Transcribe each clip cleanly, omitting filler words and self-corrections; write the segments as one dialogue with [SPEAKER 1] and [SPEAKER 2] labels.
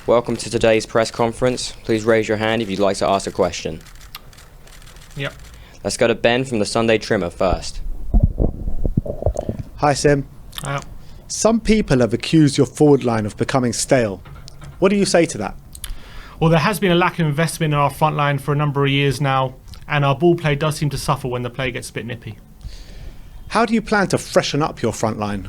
[SPEAKER 1] Welcome to today's press conference. Please raise your hand if you'd like to ask a question.
[SPEAKER 2] Yep.
[SPEAKER 1] Let's go to Ben from the Sunday Trimmer first.
[SPEAKER 3] Hi, Sim. Some people have accused your forward line of becoming stale. What do you say to that?
[SPEAKER 2] Well, there has been a lack of investment in our front line for a number of years now, and our ball play does seem to suffer when the play gets a bit nippy.
[SPEAKER 3] How do you plan to freshen up your front line?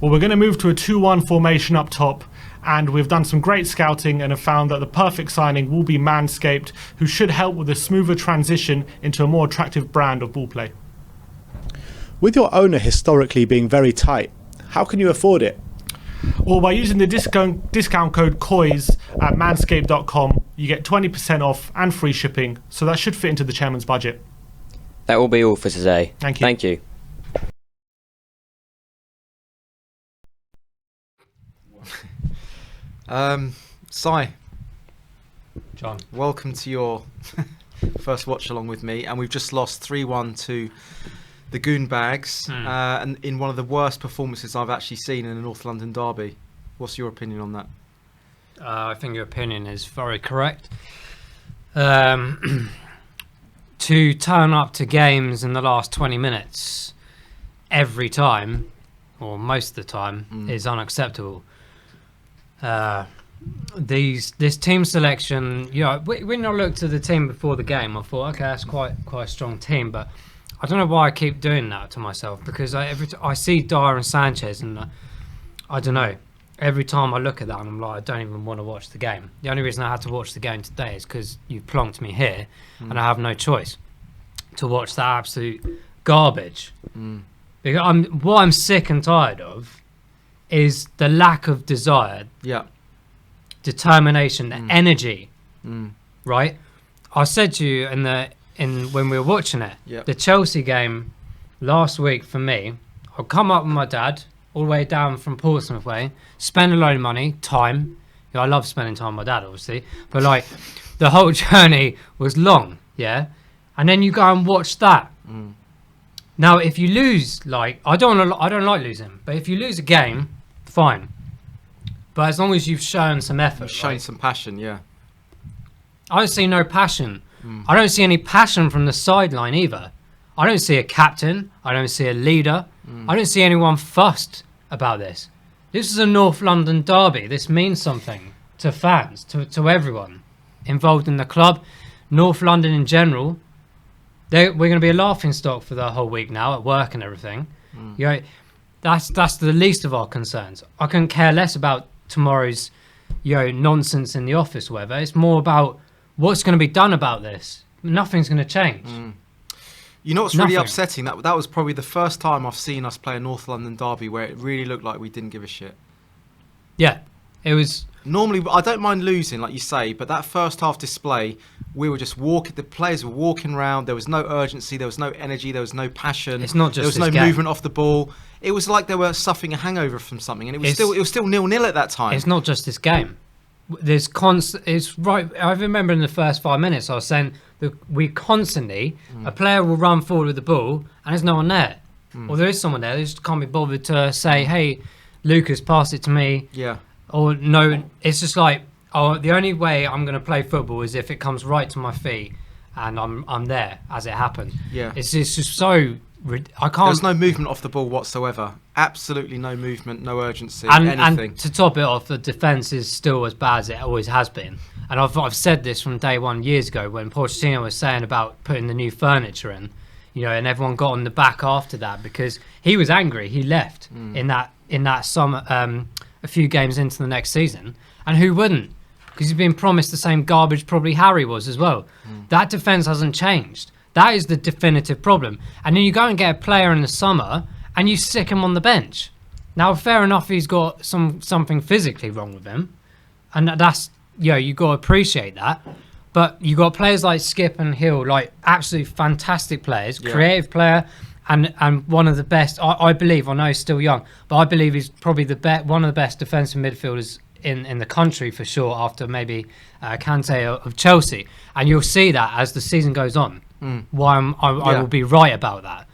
[SPEAKER 2] Well, we're going to move to a 2-1 formation up top, and we've done some great scouting and have found that the perfect signing will be Manscaped, who should help with a smoother transition into a more attractive brand of ball play.
[SPEAKER 3] With your owner historically being very tight, how can you afford it?
[SPEAKER 2] Well, by using the discount code COYS at manscaped.com, you get 20% off and free shipping, so that should fit into the chairman's budget.
[SPEAKER 1] That will be all for today.
[SPEAKER 2] Thank you.
[SPEAKER 1] Thank you.
[SPEAKER 4] Si,
[SPEAKER 5] John,
[SPEAKER 4] welcome to your first watch along with me, and we've just lost 3-1 to the Goonbags, and in one of the worst performances I've actually seen in a North London derby. What's your opinion on that?
[SPEAKER 5] I think your opinion is very correct. To turn up to games in the last 20 minutes every time, or most of the time, is unacceptable. This team selection, when I looked at the team before the game, I thought, okay, that's quite a strong team, but I don't know why I keep doing that to myself, because I see Dyer and Sanchez, and I don't know, every time I look at that, I'm like, I don't even want to watch the game. The only reason I had to watch the game today is because you plonked me here, and I have no choice to watch that absolute garbage. Because what I'm sick and tired of is the lack of desire, determination, the energy. Right? I said to you when we were watching it, the Chelsea game last week for me, I'll come up with my dad all the way down from Portsmouth way, spend a load of money, time. I love spending time with my dad, obviously, but like the whole journey was long, and then you go and watch that. Now, if you lose, like I don't like losing, but if you lose a game, fine. But as long as you've shown some effort,
[SPEAKER 4] Shown some passion,
[SPEAKER 5] I don't see no passion. I don't see any passion from the sideline either. I don't see a captain. I don't see a leader. I don't see anyone fussed about this. This is a North London derby. This means something to fans, to everyone involved in the club, North London in general. We're going to be a laughingstock for the whole week now at work and everything. That's the least of our concerns. I couldn't care less about tomorrow's nonsense in the office or whatever. It's more about what's going to be done about this. Nothing's going to change.
[SPEAKER 4] You know what's really upsetting? That was probably the first time I've seen us play a North London derby where it really looked like we didn't give a shit.
[SPEAKER 5] Yeah, it was.
[SPEAKER 4] Normally, I don't mind losing, like you say, but that first half display, we were just walking. The players were walking around. There was no urgency. There was no energy. There was no passion.
[SPEAKER 5] It's not just
[SPEAKER 4] there was no movement off the ball. It was like they were suffering a hangover from something, and it was still 0-0 at that time.
[SPEAKER 5] It's not just this game. There's It's right. I remember in the first 5 minutes, I was saying that we constantly a player will run forward with the ball, and there's no one there, or there is someone there. They just can't be bothered to say, "Hey, Lucas, pass it to me." Or no, it's just like, oh, the only way I'm going to play football is if it comes right to my feet and I'm there as it happened. It's just so I can't.
[SPEAKER 4] There's no movement off the ball whatsoever. Absolutely no movement, no urgency, anything.
[SPEAKER 5] And to top it off, the defence is still as bad as it always has been. And I've said this from day one years ago when Pochettino was saying about putting the new furniture in, and everyone got on the back after that because he was angry. He left in that summer. A few games into the next season, and who wouldn't? Because he's been promised the same garbage probably Harry was as well. That defence hasn't changed. That is the definitive problem. And then you go and get a player in the summer and you stick him on the bench. Now, fair enough, he's got something physically wrong with him, and that's you got to appreciate that. But you got players like Skip and Hill, like absolutely fantastic players, creative player. And one of the best, I believe, I know he's still young, but I believe he's probably one of the best defensive midfielders in the country for sure, after maybe Kante of Chelsea. And you'll see that as the season goes on, why I will be right about that.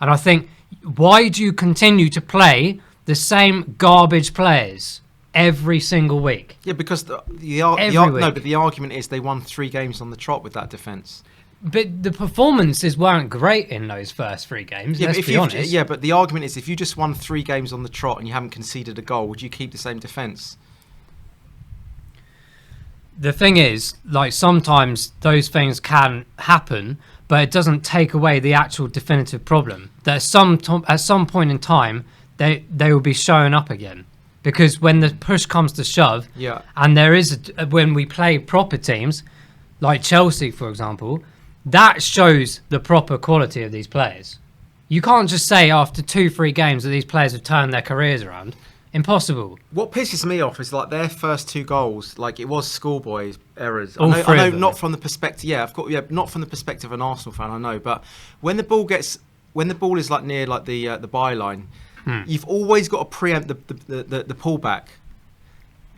[SPEAKER 5] And I think, why do you continue to play the same garbage players every single week.
[SPEAKER 4] Yeah, because the argument is they won 3 games on the trot with that defence.
[SPEAKER 5] But the performances weren't great in those first 3 games, let's be honest.
[SPEAKER 4] Yeah, but the argument is if you just won 3 games on the trot and you haven't conceded a goal, would you keep the same defence?
[SPEAKER 5] The thing is, like, sometimes those things can happen, but it doesn't take away the actual definitive problem. That at some point in time, they will be showing up again. Because when the push comes to shove, and there is when we play proper teams, like Chelsea, for example, that shows the proper quality of these players. You can't just say after 2-3 games that these players have turned their careers around. Impossible.
[SPEAKER 4] What pisses me off is like their first 2 goals, like it was schoolboy errors.
[SPEAKER 5] All
[SPEAKER 4] I know
[SPEAKER 5] them.
[SPEAKER 4] not from the perspective. Yeah, of course. Yeah, not from the perspective of an Arsenal fan. I know, but when the ball is like near like the byline, you've always got to preempt the pullback.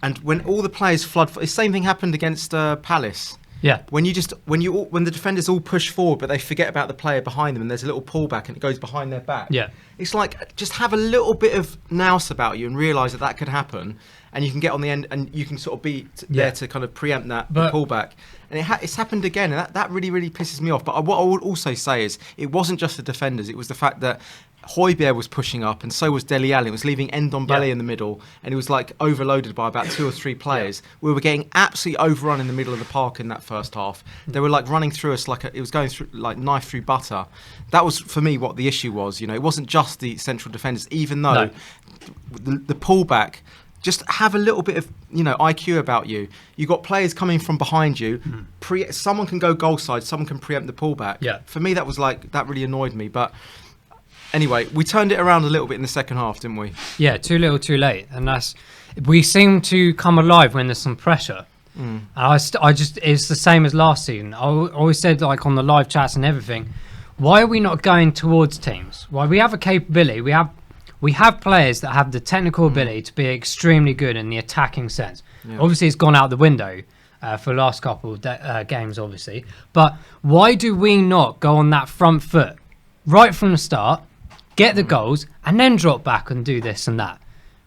[SPEAKER 4] And when all the players flood, the same thing happened against Palace.
[SPEAKER 5] Yeah.
[SPEAKER 4] When the defenders all push forward, but they forget about the player behind them, and there's a little pullback, and it goes behind their back.
[SPEAKER 5] Yeah.
[SPEAKER 4] It's like just have a little bit of nous about you and realise that could happen, and you can get on the end, and you can sort of be there to kind of preempt the pullback. And it's happened again, and that really, really pisses me off. But what I would also say is it wasn't just the defenders; it was the fact that Højbjerg was pushing up, and so was Dele Alli. It was leaving Ndombele in the middle, and he was like overloaded by about 2 or 3 players. We were getting absolutely overrun in the middle of the park in that first half. They were like running through us like it was going through like knife through butter. That was for me what the issue was. It wasn't just the central defenders, even though the pullback. Just have a little bit of IQ about you. You got players coming from behind you. Someone can go goal side, someone can preempt the pullback.
[SPEAKER 5] Yeah.
[SPEAKER 4] For me, that really annoyed me, but. Anyway, we turned it around a little bit in the second half, didn't we?
[SPEAKER 5] Yeah, too little, too late, and we seem to come alive when there's some pressure. And it's the same as last season. I always said, like on the live chats and everything, why are we not going towards teams? Why we have a capability, we have players that have the technical ability to be extremely good in the attacking sense. Yeah. Obviously, it's gone out the window for the last couple of games, obviously. But why do we not go on that front foot right from the start? Get the goals and then drop back and do this and that.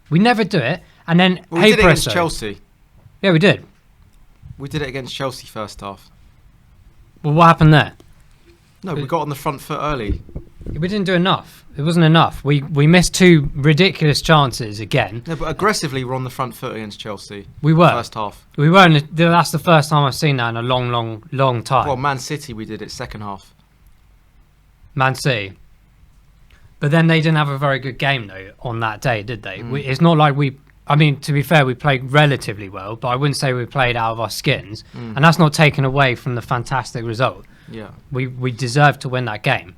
[SPEAKER 5] We never do it, and then
[SPEAKER 4] we did it against Chelsea.
[SPEAKER 5] Yeah, we did.
[SPEAKER 4] We did it against Chelsea first half.
[SPEAKER 5] Well, what happened there?
[SPEAKER 4] No, we got on the front foot early.
[SPEAKER 5] We didn't do enough. It wasn't enough. We missed 2 ridiculous chances again.
[SPEAKER 4] No, but aggressively we're on the front foot against Chelsea.
[SPEAKER 5] We were
[SPEAKER 4] first half.
[SPEAKER 5] We were. That's the first time I've seen that in a long time.
[SPEAKER 4] Well, Man City we did it second half.
[SPEAKER 5] Man City. But then they didn't have a very good game, though, on that day, did they? It's not like I mean, to be fair, we played relatively well, but I wouldn't say we played out of our skins. And that's not taken away from the fantastic result.
[SPEAKER 4] Yeah.
[SPEAKER 5] We deserved to win that game.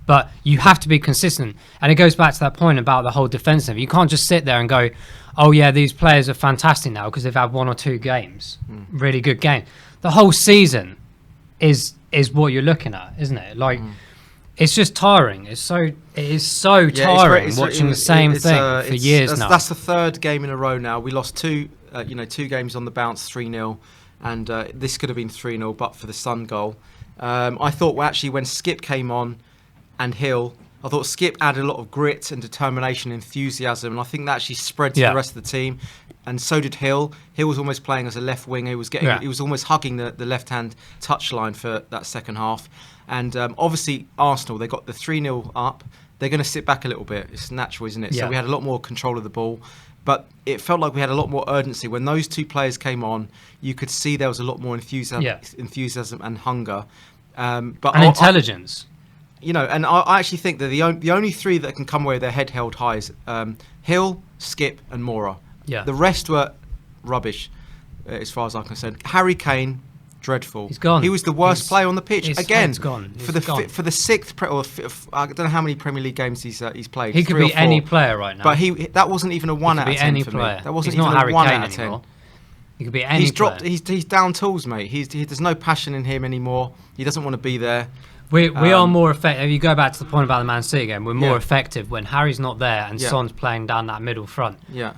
[SPEAKER 5] But you have to be consistent. And it goes back to that point about the whole defensive. You can't just sit there and go, oh, yeah, these players are fantastic now because they've had 1 or 2 games, really good games. The whole season is what you're looking at, isn't it? Like... It's just tiring. It is so tiring watching the same thing for years now.
[SPEAKER 4] That's the 3rd game in a row now. We lost 2 games on the bounce, 3-0, and this could have been 3-0, but for the Son goal. I thought when Skip came on and Hill, I thought Skip added a lot of grit and determination, enthusiasm, and I think that actually spread to the rest of the team. And so did Hill. Hill was almost playing as a left winger. He was almost hugging the left-hand touchline for that second half. And obviously, Arsenal, they got the 3-0 up. They're going to sit back a little bit. It's natural, isn't it? Yeah. So we had a lot more control of the ball. But it felt like we had a lot more urgency. When those 2 players came on, you could see there was a lot more enthusiasm and hunger. And
[SPEAKER 5] intelligence.
[SPEAKER 4] And I actually think that the only 3 that can come away with their head held high is Hill, Skip and Mora. Yeah. The rest were rubbish, as far as I'm concerned. Harry Kane... dreadful.
[SPEAKER 5] He's gone.
[SPEAKER 4] He was the worst player on the pitch again.
[SPEAKER 5] He's gone.
[SPEAKER 4] For the 6th, I don't know how many Premier League games he's played.
[SPEAKER 5] He could be any player right now.
[SPEAKER 4] But that wasn't even a 1 out of 10 for me. That wasn't even a 1 out of 10.
[SPEAKER 5] He could be any player.
[SPEAKER 4] He's down tools, mate. There's no passion in him anymore. He doesn't want to be there.
[SPEAKER 5] We are more effective. If you go back to the point about the Man City game, we're more effective when Harry's not there and Son's playing down that middle front.
[SPEAKER 4] Yeah.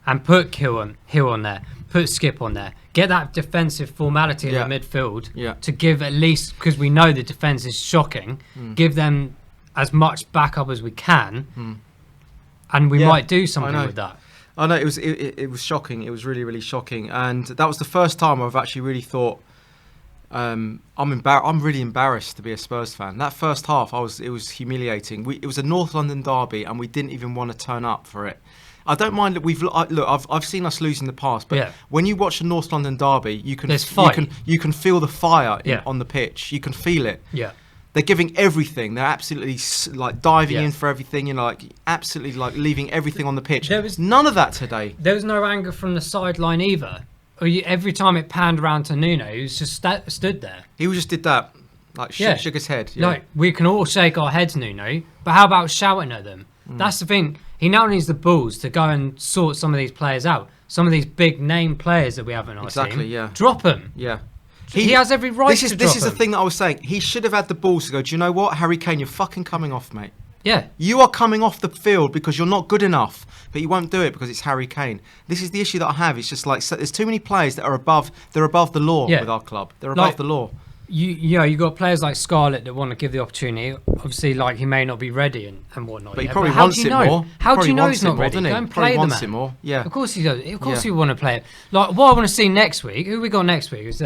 [SPEAKER 5] And put Hill on there. Put Skip on there. Get that defensive formality in the midfield to give at least, because we know the defence is shocking, give them as much backup as we can, and we might do something with that.
[SPEAKER 4] I know it was shocking. It was really, really shocking, and that was the first time I've actually really thought. I'm really embarrassed to be a Spurs fan. That first half, it was humiliating. It was a North London derby, and we didn't even want to turn up for it. I don't mind that I've seen us lose in the past, but when you watch a North London derby, you can feel the fire on the pitch. You can feel it.
[SPEAKER 5] Yeah.
[SPEAKER 4] They're giving everything. They're absolutely like diving in for everything. Like absolutely like leaving everything on the pitch. There was none of that today.
[SPEAKER 5] There was no anger from the sideline either. Every time it panned around to Nuno, he was just stood there.
[SPEAKER 4] He just did that, like shook his head. Yeah.
[SPEAKER 5] Like we can all shake our heads, Nuno, but how about shouting at them? That's the thing. He now needs the balls to go and sort some of these players out. Some of these big name players that we have in our team.
[SPEAKER 4] Yeah.
[SPEAKER 5] Drop them.
[SPEAKER 4] Yeah.
[SPEAKER 5] He has every right to drop
[SPEAKER 4] This is the thing that I was saying. He should have had the balls to go, do you know what, Harry Kane, you're fucking coming off, mate.
[SPEAKER 5] Yeah.
[SPEAKER 4] You are coming off the field because you're not good enough, but you won't do it because it's Harry Kane. This is the issue that I have. It's just like there's too many players that are above the law with our club. They're above the law.
[SPEAKER 5] You got players like Scarlett that want to give the opportunity. Obviously, like he may not be ready and whatnot.
[SPEAKER 4] But he probably wants it more.
[SPEAKER 5] How do you know he's not ready? Go and play the man.
[SPEAKER 4] More. Yeah.
[SPEAKER 5] Of course he does. Of course he want to play it. Like what I want to see next week. Who we got next week is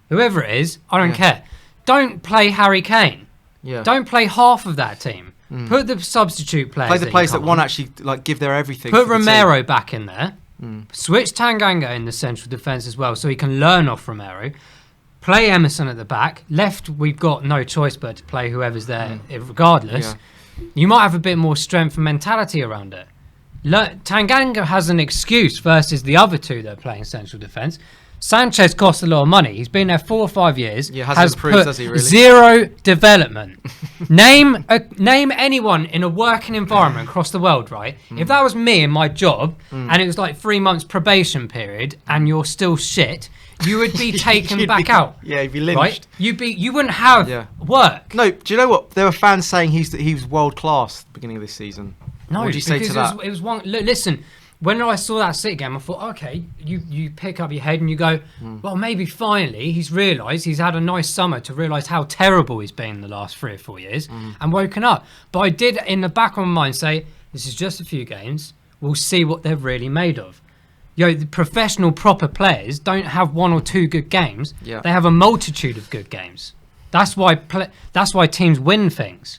[SPEAKER 5] whoever it is. I don't care. Don't play Harry Kane.
[SPEAKER 4] Yeah.
[SPEAKER 5] Don't play half of that team. Put the substitute players.
[SPEAKER 4] Play the players that want to actually like give their everything.
[SPEAKER 5] Put Romero back in there. Switch Tanganga in the central defence as well, so he can learn off Romero. Play Emerson at the back. Left, we've got no choice but to play whoever's there, regardless. Yeah. You might have a bit more strength and mentality around it. Tanganga has an excuse versus the other two that are playing central defence. Sanchez costs a lot of money. He's been there 4 or 5 years.
[SPEAKER 4] Yeah, hasn't improved, has he, really?
[SPEAKER 5] Zero development. Name anyone in a working environment across the world, right? If that was me in my job and it was like 3 months probation period and you're still shit, you would be taken back out.
[SPEAKER 4] Yeah, you'd be lynched.
[SPEAKER 5] Right? You wouldn't have work.
[SPEAKER 4] No, do you know what? There were fans saying he was world class at the beginning of this season.
[SPEAKER 5] No,
[SPEAKER 4] what would you say to that?
[SPEAKER 5] It was one. Listen, when I saw that City game, I thought, okay, you pick up your head and you go, well, maybe finally he's realised he's had a nice summer to realise how terrible he's been the last 3 or 4 years and woken up. But I did, in the back of my mind, say, this is just a few games. We'll see what they're really made of. The professional, proper players don't have 1 or 2 good games. Yeah. They have a multitude of good games. That's why teams win things.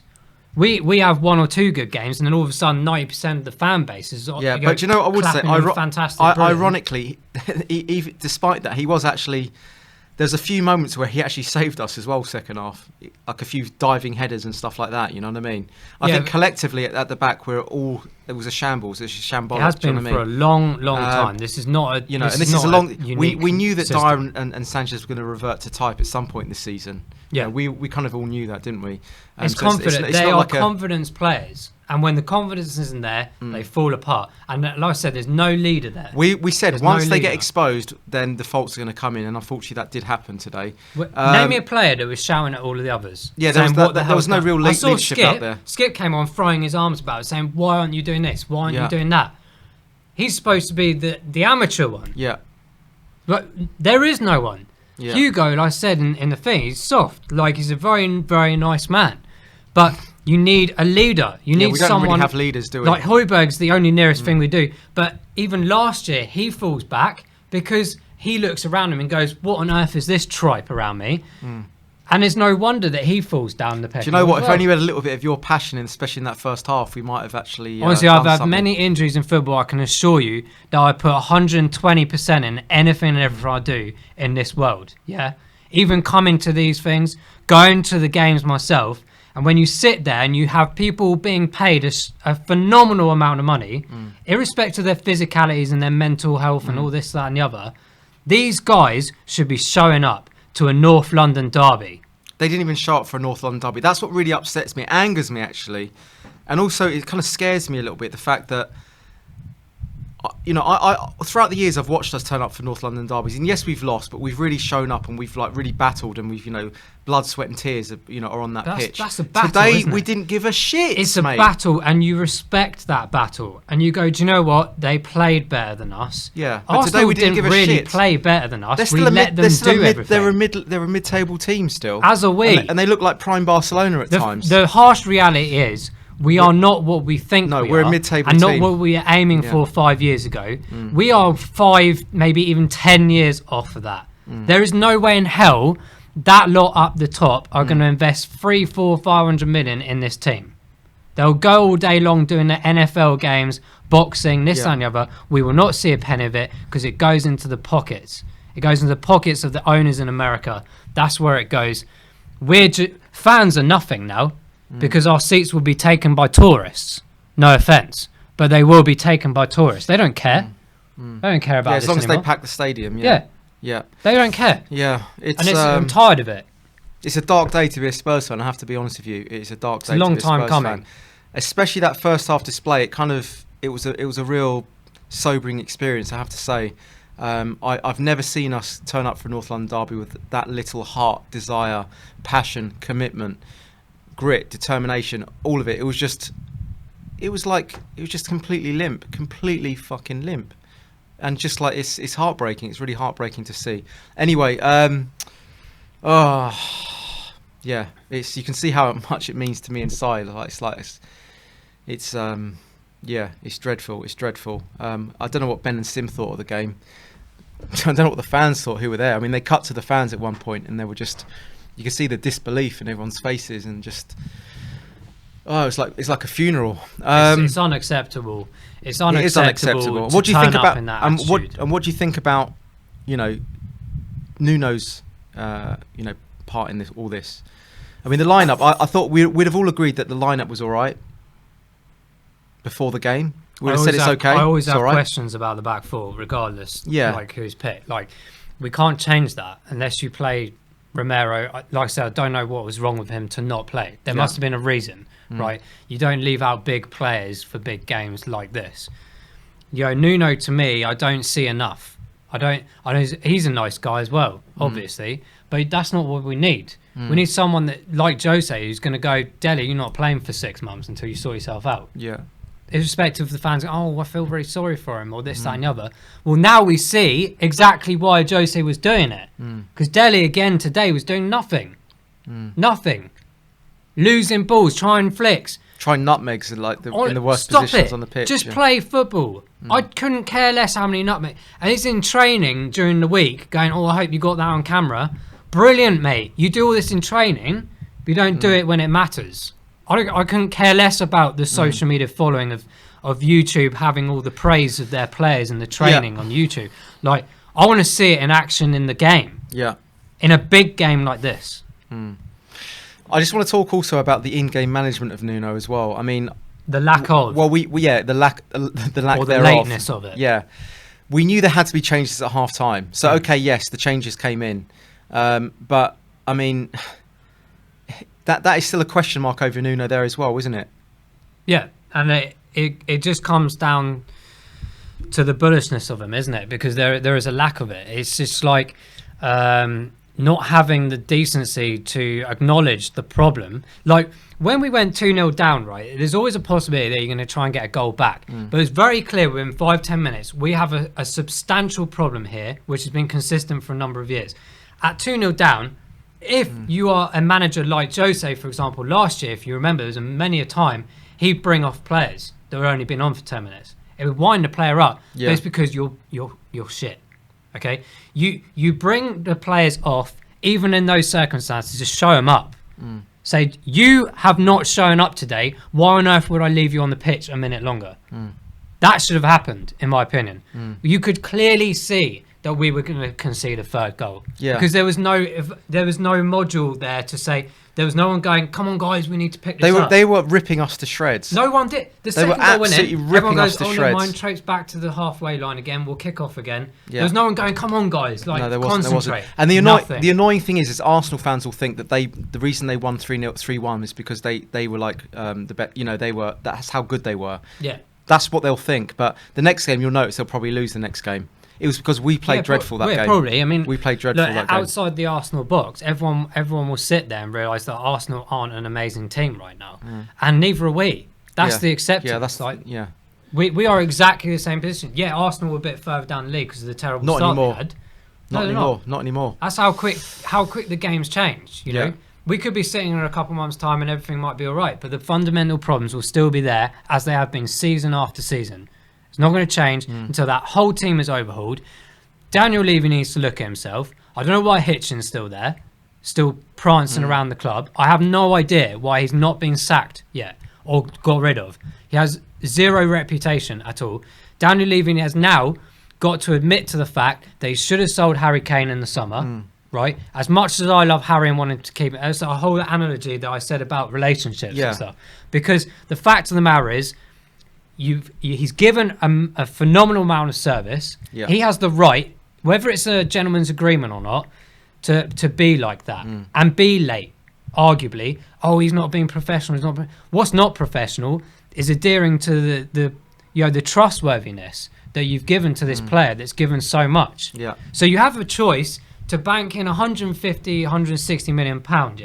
[SPEAKER 5] We have 1 or 2 good games, and then all of a sudden 90% of the fan base is
[SPEAKER 4] but do you know what I would say?
[SPEAKER 5] Fantastic.
[SPEAKER 4] Ironically, even despite that, he was actually. There's a few moments where he actually saved us as well. Second half, like a few diving headers and stuff like that. You know what I mean? I think collectively at the back it was a shambles. It's a shambolic.
[SPEAKER 5] It has been for a long time. This is not a.
[SPEAKER 4] And this is a long. We knew that Dyer and Sanchez were going to revert to type at some point this season. Yeah, we kind of all knew that, didn't we?
[SPEAKER 5] It's confident. They are confidence players. And when the confidence isn't there, they fall apart. And like I said, there's no leader there.
[SPEAKER 4] We said once they get exposed, then the faults are going to come in. And unfortunately, that did happen today.
[SPEAKER 5] Name me a player that was shouting at all of the others.
[SPEAKER 4] Yeah, there was no real leadership out there.
[SPEAKER 5] Skip came on throwing his arms about, saying, why aren't you doing this? Why aren't you doing that? He's supposed to be the amateur one.
[SPEAKER 4] Yeah.
[SPEAKER 5] But there is no one. Yeah. Hugo, like I said in the thing, he's soft. Like, he's a very, very nice man. But you need a leader. You need someone.
[SPEAKER 4] We don't really have leaders, do we?
[SPEAKER 5] Like Højbjerg's the only nearest thing we do. But even last year, he falls back because he looks around him and goes, what on earth is this tripe around me? And it's no wonder that he falls down the pecking.
[SPEAKER 4] Do you know what? If only you had a little bit of your passion, especially in that first half, we might have actually.
[SPEAKER 5] Honestly, I've had many injuries in football. I can assure you that I put 120% in anything and everything I do in this world. Yeah, even coming to these things, going to the games myself, and when you sit there and you have people being paid a phenomenal amount of money, irrespective of their physicalities and their mental health and all this, that, and the other, these guys should be showing up to a North London derby.
[SPEAKER 4] They didn't even show up for a North London derby. That's what really upsets me, angers me actually, and also it kind of scares me a little bit, the fact that I throughout the years I've watched us turn up for North London derbies, and yes, we've lost, but we've really shown up and we've like really battled, and we've blood, sweat, and tears are on that pitch.
[SPEAKER 5] That's a battle.
[SPEAKER 4] Today we didn't give a shit.
[SPEAKER 5] It's a battle, and you respect that battle, and you go, do you know what? They played better than us.
[SPEAKER 4] Yeah,
[SPEAKER 5] but today we didn't give a shit. Play better than us. We let them do everything.
[SPEAKER 4] They're a mid-table team still.
[SPEAKER 5] As are we,
[SPEAKER 4] and they look like prime Barcelona at times.
[SPEAKER 5] The harsh reality is, We are not what we think
[SPEAKER 4] No,
[SPEAKER 5] we
[SPEAKER 4] we're
[SPEAKER 5] are,
[SPEAKER 4] a mid-table
[SPEAKER 5] and
[SPEAKER 4] team.
[SPEAKER 5] not what we were aiming for 5 years ago. We are 5, maybe even 10 years off of that. There is no way in hell that lot up the top are going to invest 3, 4, 500 million in this team. They'll go all day long doing the NFL games, boxing, this and the other. We will not see a penny of it because it goes into the pockets. It goes into the pockets of the owners in America. That's where it goes. Fans are nothing now because our seats will be taken by tourists. No offense, but they will be taken by tourists. They don't care. They don't care about
[SPEAKER 4] as
[SPEAKER 5] this
[SPEAKER 4] long as
[SPEAKER 5] anymore.
[SPEAKER 4] they pack the stadium.
[SPEAKER 5] Yeah.
[SPEAKER 4] Yeah.
[SPEAKER 5] They don't care.
[SPEAKER 4] Yeah.
[SPEAKER 5] I'm tired of it.
[SPEAKER 4] It's a dark day to be a Spurs fan. I have to be honest with you. It's a dark day.
[SPEAKER 5] It's a long
[SPEAKER 4] to be
[SPEAKER 5] time
[SPEAKER 4] Spurs
[SPEAKER 5] coming.
[SPEAKER 4] fan. Especially that first half display. It was a real sobering experience. I have to say. I've never seen us turn up for a North London derby with that little heart, desire, passion, commitment, grit, determination. All of it. It was just completely limp, completely fucking limp, and just like it's heartbreaking. It's really heartbreaking to see. Anyway, yeah, you can see how much it means to me inside. It's dreadful. It's dreadful. I don't know what Ben and Sim thought of the game. I don't know what the fans thought who were there. I mean, they cut to the fans at one point, and they were just, you could see the disbelief in everyone's faces, and just, it's like a funeral.
[SPEAKER 5] It's unacceptable. It's unacceptable.
[SPEAKER 4] It is unacceptable.
[SPEAKER 5] To
[SPEAKER 4] What do you
[SPEAKER 5] turn
[SPEAKER 4] think
[SPEAKER 5] up
[SPEAKER 4] about
[SPEAKER 5] in that
[SPEAKER 4] what
[SPEAKER 5] attitude.
[SPEAKER 4] do you think about, Nuno's part in this all this? I mean, the lineup. I thought we'd have all agreed that the lineup was all right before the game. We'd have said it's okay.
[SPEAKER 5] I always
[SPEAKER 4] it's
[SPEAKER 5] have
[SPEAKER 4] all right.
[SPEAKER 5] questions about the back four, regardless.
[SPEAKER 4] Yeah.
[SPEAKER 5] Like who's picked. Like we can't change that unless you play Romero. Like I said, I don't know what was wrong with him to not play. There must have been a reason, right? You don't leave out big players for big games like this. Nuno, to me, I don't see enough. I don't. He's a nice guy as well, obviously, but that's not what we need. We need someone that, like Jose, who's going to go, Dele, you're not playing for 6 months until you sort yourself out.
[SPEAKER 4] Yeah.
[SPEAKER 5] Irrespective of the fans, I feel very sorry for him, or this, that, and the other. Well, now we see exactly why Jose was doing it. Because Dele, again, today was doing nothing. Nothing. Losing balls, trying flicks.
[SPEAKER 4] Trying nutmegs in the worst positions on the pitch.
[SPEAKER 5] Just play football. I couldn't care less how many nutmegs. And it's in training during the week, going, I hope you got that on camera. Brilliant, mate. You do all this in training, but you don't do it when it matters. I couldn't care less about the social media following of YouTube having all the praise of their players and the training on YouTube. Like, I want to see it in action in the game.
[SPEAKER 4] Yeah.
[SPEAKER 5] In a big game like this.
[SPEAKER 4] I just want to talk also about the in-game management of Nuno as well. I mean,
[SPEAKER 5] The lack of.
[SPEAKER 4] well, the lack
[SPEAKER 5] or the
[SPEAKER 4] thereof.
[SPEAKER 5] lateness of it.
[SPEAKER 4] Yeah, we knew there had to be changes at half time. So okay, yes, the changes came in, but I mean, that is still a question mark over Nuno there as well, isn't it?
[SPEAKER 5] Yeah, and it just comes down to the bullishness of him, isn't it? Because there is a lack of it. It's just like not having the decency to acknowledge the problem. Like when we went 2-0 down, right, there's always a possibility that you're going to try and get a goal back. But it's very clear within 5-10 minutes, we have a substantial problem here, which has been consistent for a number of years. At 2-0 down, if you are a manager like Jose, for example, last year, if you remember, there's many a time he'd bring off players that were only been on for 10 minutes. It would wind the player up.
[SPEAKER 4] Yeah.
[SPEAKER 5] But it's because you're shit. Okay, you bring the players off even in those circumstances. Just show them up. Say you have not shown up today. Why on earth would I leave you on the pitch a minute longer? That should have happened, in my opinion. You could clearly see that we were going to concede a third goal. Yeah. Because there was no module there to say. There was no one going, come on, guys, we need to pick this up.
[SPEAKER 4] They were ripping us to shreds.
[SPEAKER 5] No one did. The
[SPEAKER 4] They were
[SPEAKER 5] second goal went in.
[SPEAKER 4] absolutely ripping
[SPEAKER 5] Everyone goes,
[SPEAKER 4] us to
[SPEAKER 5] oh,
[SPEAKER 4] shreds.
[SPEAKER 5] never mind, traipse back to the halfway line again. We'll kick off again.
[SPEAKER 4] Yeah.
[SPEAKER 5] There was no one going, come on, guys, like,
[SPEAKER 4] No, there
[SPEAKER 5] concentrate.
[SPEAKER 4] wasn't. And the annoying thing is Arsenal fans will think that the reason they won 3-1 is because they were like that's how good they were.
[SPEAKER 5] Yeah.
[SPEAKER 4] That's what they'll think. But the next game, you'll notice they'll probably lose the next game. It was because we played dreadful that game.
[SPEAKER 5] Probably. I mean,
[SPEAKER 4] we played dreadful that game.
[SPEAKER 5] Outside the Arsenal box, everyone will sit there and realise that Arsenal aren't an amazing team right now, and neither are we. That's the acceptance.
[SPEAKER 4] Yeah, that's like
[SPEAKER 5] We are exactly the same position. Yeah, Arsenal were a bit further down the league because of the terrible start they had.
[SPEAKER 4] Not anymore.
[SPEAKER 5] That's how quick the games change. You know, We could be sitting in a couple months' time and everything might be all right, but the fundamental problems will still be there as they have been season after season. It's not going to change until that whole team is overhauled. Daniel Levy needs to look at himself. I don't know why Hitchin's still there, still prancing around the club. I have no idea why he's not been sacked yet or got rid of. He has zero reputation at all. Daniel Levy has now got to admit to the fact that he should have sold Harry Kane in the summer. Right, as much as I love Harry and wanted to keep it, that's a whole analogy that I said about relationships and stuff. Because the fact of the matter is, he's given a phenomenal amount of service. He has the right, whether it's a gentleman's agreement or not, to be like that and be late. Arguably, he's not being professional. What's not professional is adhering to the trustworthiness that you've given to this player that's given so much. So you have a choice to bank in 150, 160 million pound,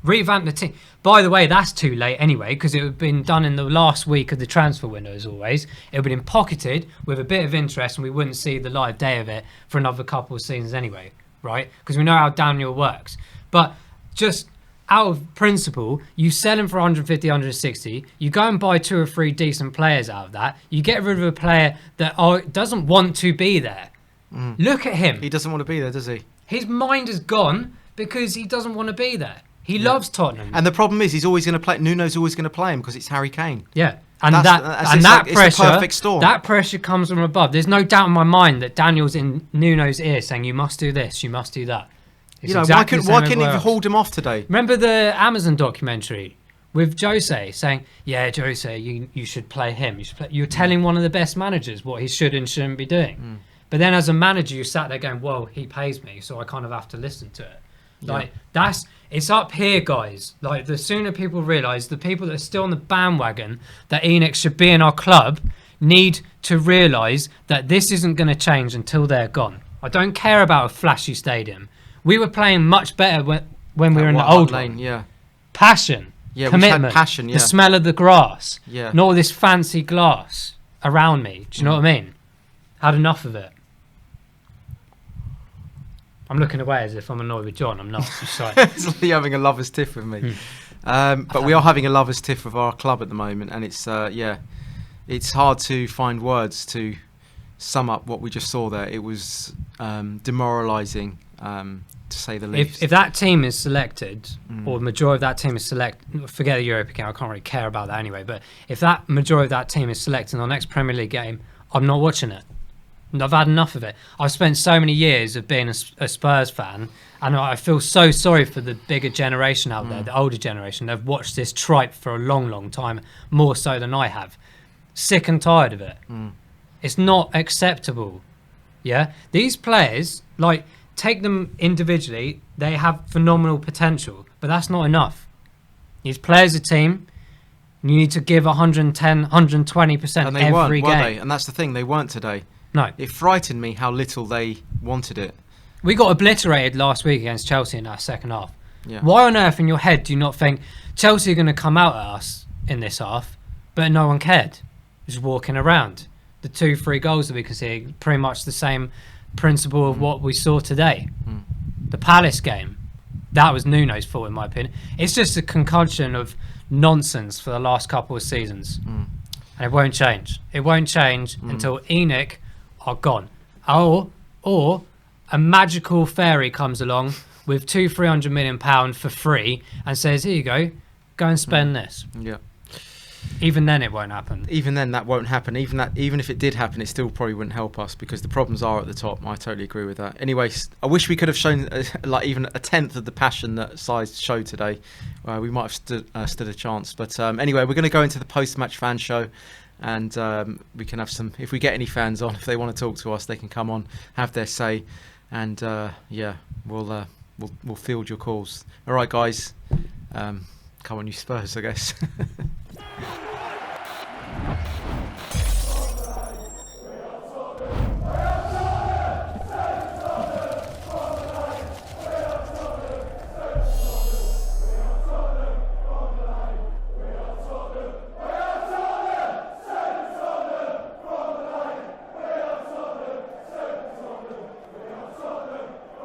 [SPEAKER 5] revamp the team. By the way, that's too late anyway, because it would have been done in the last week of the transfer window, as always. It would have been pocketed with a bit of interest, and we wouldn't see the live day of it for another couple of seasons anyway, right? Because we know how Daniel works. But just out of principle, you sell him for 150, 160, you go and buy 2 or 3 decent players out of that, you get rid of a player that doesn't want to be there. Look at him.
[SPEAKER 4] He doesn't want to be there, does he?
[SPEAKER 5] His mind is gone because he doesn't want to be there. He loves Tottenham.
[SPEAKER 4] And the problem is, he's always going to play. Nuno's always going to play him because it's Harry Kane.
[SPEAKER 5] Yeah. And
[SPEAKER 4] that's
[SPEAKER 5] that
[SPEAKER 4] it's
[SPEAKER 5] pressure,
[SPEAKER 4] the perfect storm.
[SPEAKER 5] That pressure comes from above. There's no doubt in my mind that Daniel's in Nuno's ear saying, you must do this, you must do that. It's
[SPEAKER 4] why couldn't he hold him off today?
[SPEAKER 5] Remember the Amazon documentary with Jose saying, Jose, you should play him. You're telling one of the best managers what he should and shouldn't be doing. But then as a manager, you sat there going, well, he pays me, so I kind of have to listen to it. It's up here, guys. Like, the sooner people realise, the people that are still on the bandwagon that Enoch should be in our club need to realise that this isn't going to change until they're gone. I don't care about a flashy stadium. We were playing much better when we were in the old lane. Passion, commitment,
[SPEAKER 4] passion,
[SPEAKER 5] the smell of the grass,
[SPEAKER 4] not
[SPEAKER 5] all this fancy glass around me. Do you know what I mean? Had enough of it. I'm looking away as if I'm annoyed with John. I'm not.
[SPEAKER 4] It's like you're having a lover's tiff with me. But we are having a lover's tiff with our club at the moment, and it's it's hard to find words to sum up what we just saw there. It was demoralising, to say the least.
[SPEAKER 5] If that team is selected, or the majority of that team is selected, forget the Europa game, I can't really care about that anyway, but if that majority of that team is selected in our next Premier League game, I'm not watching it. I've had enough of it. I've spent so many years of being a Spurs fan, and I feel so sorry for the bigger generation out there, the older generation. They've watched this tripe for a long, long time, more so than I have. Sick and tired of it. It's not acceptable. Yeah? These players, take them individually, they have phenomenal potential, but that's not enough. These players a team. You need to give 110, 120%
[SPEAKER 4] and they
[SPEAKER 5] every
[SPEAKER 4] weren't,
[SPEAKER 5] game.
[SPEAKER 4] Were they? And that's the thing, they weren't today.
[SPEAKER 5] No.
[SPEAKER 4] It frightened me how little they wanted it.
[SPEAKER 5] We got obliterated last week against Chelsea in our second half.
[SPEAKER 4] Yeah.
[SPEAKER 5] Why on earth in your head do you not think Chelsea are going to come out at us in this half, but no one cared? Just walking around. The 2-3 goals that we can see, pretty much the same principle of what we saw today. The Palace game, that was Nuno's fault in my opinion. It's just a concussion of nonsense for the last couple of seasons. And it won't change. It won't change until Enoch are gone. Or a magical fairy comes along with £200-300 million for free and says, here you go and spend this.
[SPEAKER 4] Yeah.
[SPEAKER 5] Even then it won't happen.
[SPEAKER 4] Even then that won't happen. Even if it did happen, it still probably wouldn't help us because the problems are at the top. I totally agree with that. Anyway, I wish we could have shown even a tenth of the passion that Sides showed today. We might have stood a chance. But anyway, we're going to go into the post-match fan show. And we can have some, if we get any fans on, if they want to talk to us, they can come on, have their say, and we'll field your calls. All right, guys, come on, you Spurs, I guess.